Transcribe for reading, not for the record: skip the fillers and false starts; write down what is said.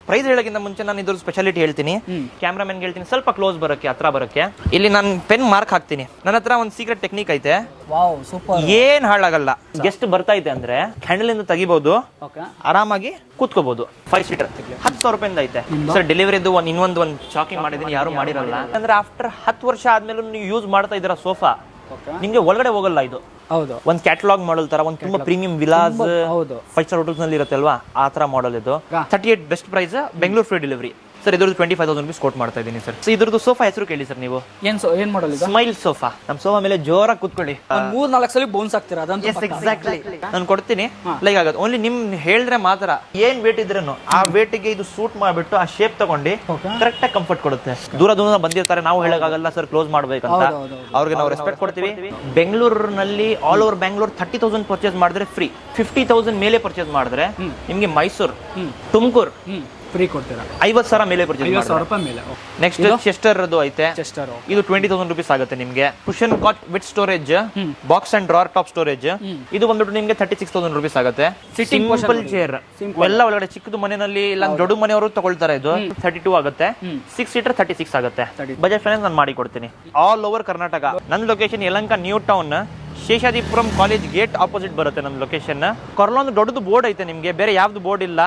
Price ಹೇಳೋಕ್ಕಿಂತ ಮುಂಚೆ ನಾನು ಇದ್ರ ಸ್ಪೆಷಾಲಿಟಿ ಹೇಳ್ತೀನಿ. ಕ್ಯಾಮ್ರಾಮನ್ ಹೇಳ್ತೀನಿ ಸ್ವಲ್ಪ ಕ್ಲೋಸ್ ಬರೋಕ್ಕೆ, ಹತ್ರ ಬರೋಕ್ಕೆ. ಇಲ್ಲಿ ನಾನು ಪೆನ್ ಮಾರ್ಕ್ ಹಾಕ್ತೀನಿ. ನನ್ನ ಹತ್ರ ಒಂದು ಸೀಕ್ರೆಟ್ ಟೆಕ್ನಿಕ್ ಐತೆ. Wow, super. ಏನ್ ಹಾಳಾಗಲ್ಲ. ಗೆಸ್ಟ್ ಬರ್ತಾ ಇದೆ ಅಂದ್ರೆ ಹ್ಯಾಂಡಲ್ ಇಂದ ತೆಗಿಬಹುದು, ಆರಾಮಾಗಿ ಕೂತ್ಕೋಬಹುದು. 5 ಸೀಟರ್ 10,000 ರೂಪಾಯಿಂದ ಐತೆ ಸರ್. ಡೆಲಿವರಿದು ಇನ್ನೊಂದು ಶಾಕಿಂಗ್ ಮಾಡಿದೀನಿ, ಯಾರು ಮಾಡಿರಲ್ಲ. ಅಂದ್ರೆ ಆಫ್ಟರ್ 10 ವರ್ಷ ಆದ್ಮೇಲೆ ನೀವು ಯೂಸ್ ಮಾಡ್ತಾ ಇದ್ದೀರಾ ಸೋಫಾ, ನಿಮ್ಗೆ ಒಳಗಡೆ ಹೋಗಲ್ಲ ಇದು. ಹೌದು, ಒಂದ್ ಕ್ಯಾಟಲಾಗ್ ಮಾಡಲ್ ತರ, ಒಂದು ತುಂಬಾ ಪ್ರೀಮಿಯಂ ವಿಲಾಸ್ 5 ಸ್ಟಾರ್ ಹೋಟೆಲ್ಸ್ ನಲ್ಲಿ ಇರುತ್ತೆ ಅಲ್ವಾ, ಆ ತರ ಮಾಡಲ್ ಇದು. 38 best price, Bengaluru free delivery sir. ಇದ್ರದ್ದು 25,000 rupees ಕೋಟ್ ಮಾಡ್ತಾ ಇದ್ದೀನಿ ಸರ್. ಇದ್ರದ್ದು ಸೋಫಾ ಹೆಸರು ಕೇಳಿ ಸರ್ ನೀವು. ಏನ್ ಮಾಡಲ್ ಇದು? Smile sofa. ನಮ್ ಸೋಫಾ ಮೇಲೆ ಜೋರಾಗಿ ಕೂತ್ಕೊಳ್ಳಿ. 3-4 ಸಲ ಬೌನ್ಸ್ ಆಗ್ತೀರಾ ಅದಂತೂ. ಎಕ್ಸಾಕ್ಟ್ಲಿ ನಾನು ಕೊಡ್ತೀನಿ. ಲೈಕ್ ಆಗುತ್ತೆ. ಓನ್ಲಿ ನಿಮ್ ಹೇಳಿದ್ರೆ ಮಾತ್ರ, ಏನ್ ವೇಟ್ ಇದ್ರೇನು ಆ ವೇಟಿಗೆ ಇದು ಸೂಟ್ ಮಾಡ್ಬಿಟ್ಟು ಆ ಶೇಪ್ ತಗೊಂಡು ಕರೆಕ್ಟ್ ಆಗಿ ಕಂಫರ್ಟ್ ಕೊಡುತ್ತೆ. ದೂರ ಬಂದಿರ್ತಾರೆ, ನಾವು ಹೇಳಕ್ಕಾಗಲ್ಲ ಸರ್ ಕ್ಲೋಸ್ ಮಾಡ್ಬೇಕಂತ. ಅವ್ರಿಗೆ ನಾವು ರೆಸ್ಪೆಕ್ಟ್ ಕೊಡ್ತೀವಿ. ಬೆಂಗಳೂರಿನಲ್ಲಿ ಆಲ್ ಓವರ್ ಬ್ಯಾಂಗ್ಳೂರ್ 30,000 ಪರ್ಚೇಸ್ ಮಾಡಿದ್ರೆ ಫ್ರೀ. 50,000 ಮೇಲೆ ಪರ್ಚೇಸ್ ಮಾಡಿದ್ರೆ ನಿಮ್ಗೆ ಮೈಸೂರು, ತುಮಕೂರು ಫ್ರೀ ಕೊಡ್ತೀರಾ. 50,000 ಮೇಲೆ ಪರ್ಚೇಸ್ 50,000 ರೂಪಾಯಿ ಮೇಲೆ. ನೆಕ್ಸ್ಟ್ ಚೆಸ್ಟರ್ ಅದು ಐತೆ. ಚೆಸ್ಟರ್ ಇದು 20,000 rupees ಆಗುತ್ತೆ ನಿಮ್ಗೆ. Cushion cot with storage, box and drawer top storage. ಇದು ಬಂದ್ಬಿಟ್ಟು ನಿಮ್ಗೆ 36,000 rupees ಆಗುತ್ತೆ. ಸಿಂಪಲ್ ಚೇರ್ ಎಲ್ಲ ಒಳಗಡೆ ಚಿಕ್ಕದು ಮನೆಯಲ್ಲಿ ಇಲ್ಲ ದೊಡ್ಡ ಮನೆಯವರು ತಗೊಳ್ತಾರೆ. ಇದು 32 ಆಗುತ್ತೆ. 6 ಸೀಟರ್ 36 ಆಗುತ್ತೆ. ಬಜಾಜ್ ಫೈನಾನ್ಸ್ ನಾನು ಮಾಡಿ ಕೊಡ್ತೀನಿ. All over Karnataka. ನನ್ನ location Yelahanka new town, Sheshadripuram college gate opposite ಬರುತ್ತೆ ನನ್ನ ಲೊಕೇಶನ್. ಕೊರ್ಲೊಂದು ದೊಡ್ಡದು ಬೋರ್ಡ್ ಐತೆ ನಿಮ್ಗೆ, ಬೇರೆ ಯಾವ್ದು ಬೋರ್ಡ್ ಇಲ್ಲ.